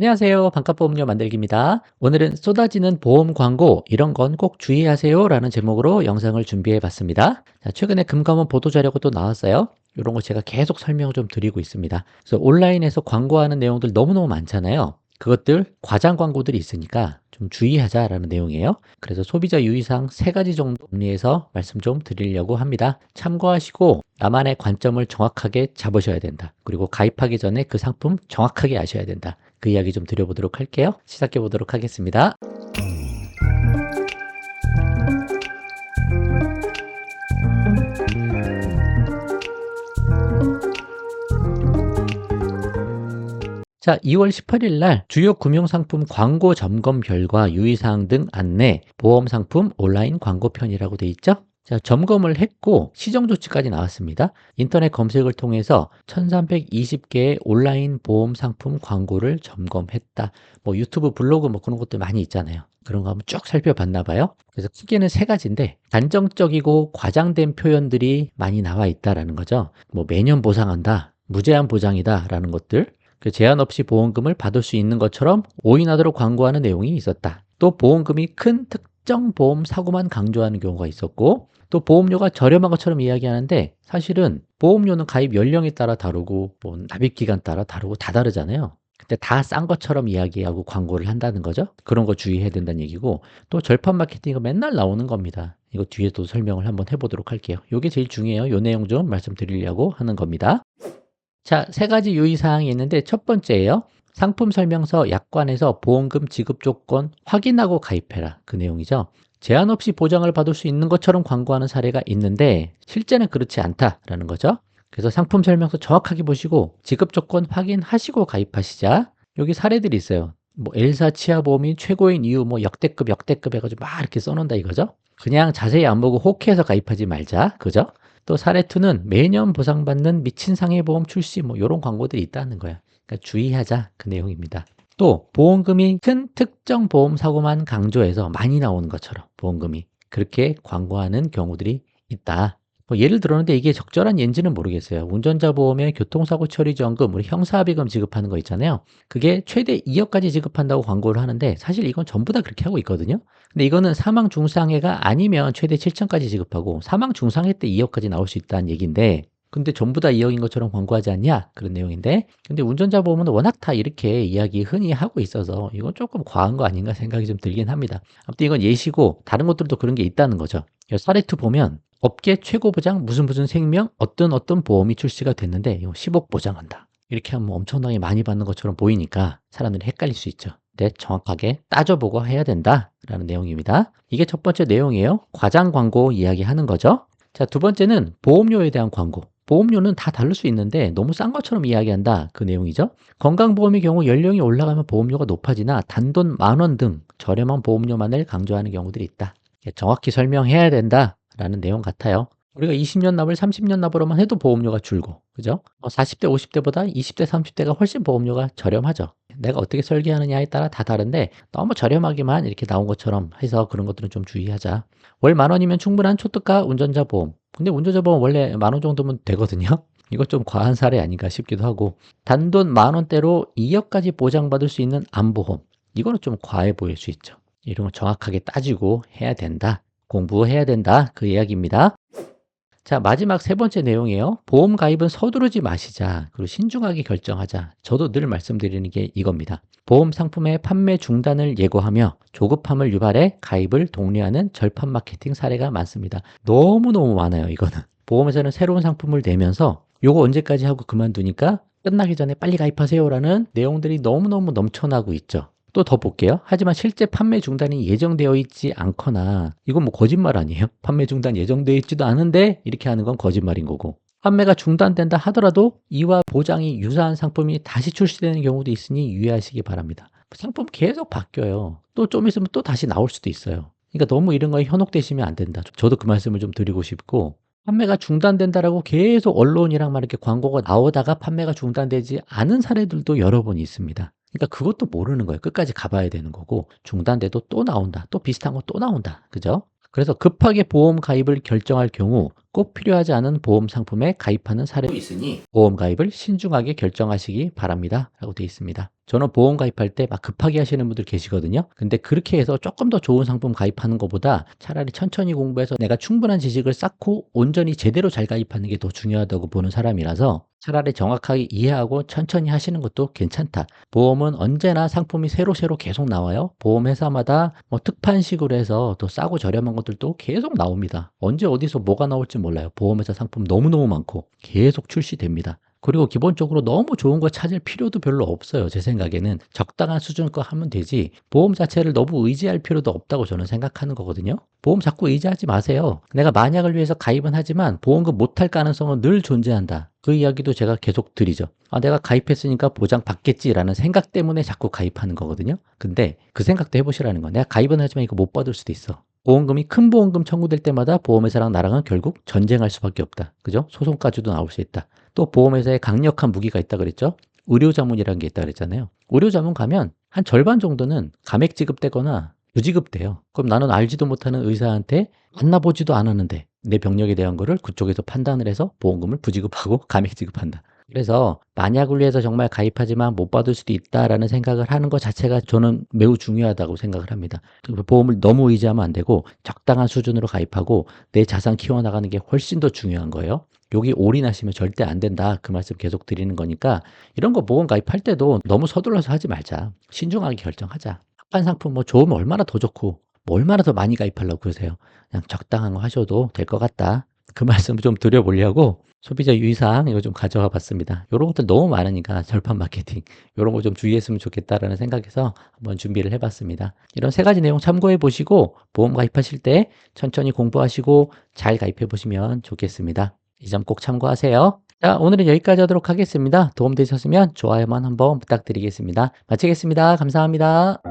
안녕하세요. 반값보험료 만들기입니다. 오늘은 쏟아지는 보험 광고, 이런 건 꼭 주의하세요 라는 제목으로 영상을 준비해 봤습니다. 자, 최근에 금감원 보도자료가 또 나왔어요. 이런 거 제가 계속 설명 좀 드리고 있습니다. 그래서 온라인에서 광고하는 내용들 너무너무 많잖아요. 그것들 과장 광고들이 있으니까 좀 주의하자라는 내용이에요. 그래서 소비자 유의사항 3가지 정도 정리해서 말씀 좀 드리려고 합니다. 참고하시고 나만의 관점을 정확하게 잡으셔야 된다. 그리고 가입하기 전에 그 상품 정확하게 아셔야 된다. 그 이야기 좀 드려보도록 할게요. 시작해 보도록 하겠습니다. 자, 2월 18일 날 주요 금융상품 광고 점검 결과 유의사항 등 안내 보험상품 온라인 광고편이라고 돼 있죠? 자, 점검을 했고 시정조치까지 나왔습니다. 인터넷 검색을 통해서 1320개의 온라인 보험 상품 광고를 점검했다. 뭐 유튜브 블로그 뭐 그런 것들 많이 있잖아요. 그런 거 한번 쭉 살펴봤나 봐요. 그래서 크게는 3가지인데 단정적이고 과장된 표현들이 많이 나와 있다라는 거죠. 뭐 매년 보상한다, 무제한 보장이다 라는 것들, 그 제한 없이 보험금을 받을 수 있는 것처럼 오인하도록 광고하는 내용이 있었다. 또 보험금이 큰 특정 보험 사고만 강조하는 경우가 있었고, 또 보험료가 저렴한 것처럼 이야기하는데 사실은 보험료는 가입 연령에 따라 다르고 뭐 납입 기간 따라 다르고 다 다르잖아요. 근데 다 싼 것처럼 이야기하고 광고를 한다는 거죠. 그런 거 주의해야 된다는 얘기고, 또 절판 마케팅이 맨날 나오는 겁니다. 이거 뒤에도 설명을 한번 해보도록 할게요. 이게 제일 중요해요. 이 내용 좀 말씀드리려고 하는 겁니다. 자, 3가지 유의사항이 있는데 첫 번째예요. 상품 설명서 약관에서 보험금 지급 조건 확인하고 가입해라. 그 내용이죠. 제한 없이 보장을 받을 수 있는 것처럼 광고하는 사례가 있는데 실제는 그렇지 않다라는 거죠. 그래서 상품 설명서 정확하게 보시고 지급 조건 확인하시고 가입하시자. 여기 사례들이 있어요. 뭐 L사 치아보험이 최고인 이유 뭐 역대급 해가지고 막 이렇게 써놓는다 이거죠. 그냥 자세히 안 보고 호쾌해서 가입하지 말자. 그죠? 또 사례 2는 매년 보상받는 미친 상해보험 출시 뭐 이런 광고들이 있다는 거야. 그러니까 주의하자 그 내용입니다. 또 보험금이 큰 특정 보험 사고만 강조해서 많이 나오는 것처럼 보험금이 그렇게 광고하는 경우들이 있다. 뭐 예를 들었는데 이게 적절한 예인지는 모르겠어요. 운전자 보험에 교통사고 처리 지원금, 우리 형사합의금 지급하는 거 있잖아요. 그게 최대 2억까지 지급한다고 광고를 하는데 사실 이건 전부 다 그렇게 하고 있거든요. 근데 이거는 사망 중상해가 아니면 최대 7천까지 지급하고 사망 중상해 때 2억까지 나올 수 있다는 얘기인데, 근데 전부 다 2억인 것처럼 광고하지 않냐? 그런 내용인데, 근데 운전자 보험은 워낙 다 이렇게 이야기 흔히 하고 있어서 이건 조금 과한 거 아닌가 생각이 좀 들긴 합니다. 아무튼 이건 예시고 다른 것들도 그런 게 있다는 거죠. 사례2 보면 업계 최고 보장 무슨 생명 어떤 보험이 출시가 됐는데 이거 10억 보장한다. 이렇게 하면 엄청나게 많이 받는 것처럼 보이니까 사람들이 헷갈릴 수 있죠. 근데 정확하게 따져보고 해야 된다라는 내용입니다. 이게 첫 번째 내용이에요. 과장 광고 이야기하는 거죠. 자, 두 번째는 보험료에 대한 광고. 보험료는 다 다를 수 있는데 너무 싼 것처럼 이야기한다. 그 내용이죠. 건강보험의 경우 연령이 올라가면 보험료가 높아지나 단돈 10,000원 등 저렴한 보험료만을 강조하는 경우들이 있다. 정확히 설명해야 된다라는 내용 같아요. 우리가 20년 납을 30년 납으로만 해도 보험료가 줄고, 그죠? 40대, 50대보다 20대, 30대가 훨씬 보험료가 저렴하죠. 내가 어떻게 설계하느냐에 따라 다 다른데 너무 저렴하게만 이렇게 나온 것처럼 해서 그런 것들은 좀 주의하자. 월 10,000원이면 충분한 초특가 운전자 보험. 근데 운전자 보험 원래 10,000원 정도면 되거든요. 이거 좀 과한 사례 아닌가 싶기도 하고, 단돈 10,000원대로 2억까지 보장받을 수 있는 암보험. 이거는 좀 과해 보일 수 있죠. 이런 거 정확하게 따지고 해야 된다. 공부해야 된다. 그 이야기입니다. 자, 마지막 3번째 내용이에요. 보험 가입은 서두르지 마시자. 그리고 신중하게 결정하자. 저도 늘 말씀드리는 게 이겁니다. 보험 상품의 판매 중단을 예고하며 조급함을 유발해 가입을 독려하는 절판 마케팅 사례가 많습니다. 너무너무 많아요, 이거는. 보험회사는 새로운 상품을 내면서 요거 언제까지 하고 그만두니까 끝나기 전에 빨리 가입하세요라는 내용들이 너무너무 넘쳐나고 있죠. 또 더 볼게요. 하지만 실제 판매 중단이 예정되어 있지 않거나, 이건 뭐 거짓말 아니에요? 판매 중단 예정되어 있지도 않은데 이렇게 하는 건 거짓말인 거고, 판매가 중단된다 하더라도 이와 보장이 유사한 상품이 다시 출시되는 경우도 있으니 유의하시기 바랍니다. 상품 계속 바뀌어요. 또 좀 있으면 또 다시 나올 수도 있어요. 그러니까 너무 이런 거에 현혹되시면 안 된다. 저도 그 말씀을 좀 드리고 싶고, 판매가 중단된다라고 계속 언론이랑 막 이렇게 광고가 나오다가 판매가 중단되지 않은 사례들도 여러 번 있습니다. 그러니까 그것도 모르는 거예요. 끝까지 가봐야 되는 거고, 중단돼도 또 나온다. 또 비슷한 거 또 나온다. 그죠? 그래서 급하게 보험 가입을 결정할 경우 꼭 필요하지 않은 보험 상품에 가입하는 사례도 있으니 보험 가입을 신중하게 결정하시기 바랍니다. 라고 되어 있습니다. 저는 보험 가입할 때 막 급하게 하시는 분들 계시거든요. 근데 그렇게 해서 조금 더 좋은 상품 가입하는 것보다 차라리 천천히 공부해서 내가 충분한 지식을 쌓고 온전히 제대로 잘 가입하는 게 더 중요하다고 보는 사람이라서 차라리 정확하게 이해하고 천천히 하시는 것도 괜찮다. 보험은 언제나 상품이 새로 계속 나와요. 보험회사마다 뭐 특판식으로 해서 더 싸고 저렴한 것들도 계속 나옵니다. 언제 어디서 뭐가 나올지 몰라요. 보험회사 상품 너무너무 많고 계속 출시됩니다. 그리고 기본적으로 너무 좋은 거 찾을 필요도 별로 없어요. 제 생각에는 적당한 수준 거 하면 되지 보험 자체를 너무 의지할 필요도 없다고 저는 생각하는 거거든요. 보험 자꾸 의지하지 마세요. 내가 만약을 위해서 가입은 하지만 보험금 못할 가능성은 늘 존재한다. 그 이야기도 제가 계속 드리죠. 내가 가입했으니까 보장 받겠지라는 생각 때문에 자꾸 가입하는 거거든요. 근데 그 생각도 해보시라는 거야. 내가 가입은 하지만 이거 못 받을 수도 있어. 보험금이 큰 보험금 청구될 때마다 보험회사랑 나랑은 결국 전쟁할 수밖에 없다. 그죠? 소송까지도 나올 수 있다. 또 보험회사에 강력한 무기가 있다 그랬죠? 의료자문이라는 게 있다 그랬잖아요. 의료자문 가면 한 절반 정도는 감액 지급되거나 부지급돼요. 그럼 나는 알지도 못하는 의사한테 만나보지도 않았는데 내 병력에 대한 거를 그쪽에서 판단을 해서 보험금을 부지급하고 감액 지급한다. 그래서 만약을 위해서 정말 가입하지만 못 받을 수도 있다라는 생각을 하는 것 자체가 저는 매우 중요하다고 생각을 합니다. 보험을 너무 의지하면 안 되고 적당한 수준으로 가입하고 내 자산 키워나가는 게 훨씬 더 중요한 거예요. 여기 올인하시면 절대 안 된다. 그 말씀 계속 드리는 거니까 이런 거 보험 가입할 때도 너무 서둘러서 하지 말자. 신중하게 결정하자. 합판 상품 뭐 좋으면 얼마나 더 좋고 뭐 얼마나 더 많이 가입하려고 그러세요. 그냥 적당한 거 하셔도 될 것 같다. 그 말씀을 좀 드려보려고 소비자 유의사항 이거 좀 가져와 봤습니다. 이런 것들 너무 많으니까 절판 마케팅 이런 거 좀 주의했으면 좋겠다라는 생각에서 한번 준비를 해봤습니다. 이런 세 가지 내용 참고해 보시고 보험 가입하실 때 천천히 공부하시고 잘 가입해 보시면 좋겠습니다. 이 점 꼭 참고하세요. 자, 오늘은 여기까지 하도록 하겠습니다. 도움되셨으면 좋아요만 한번 부탁드리겠습니다. 마치겠습니다. 감사합니다.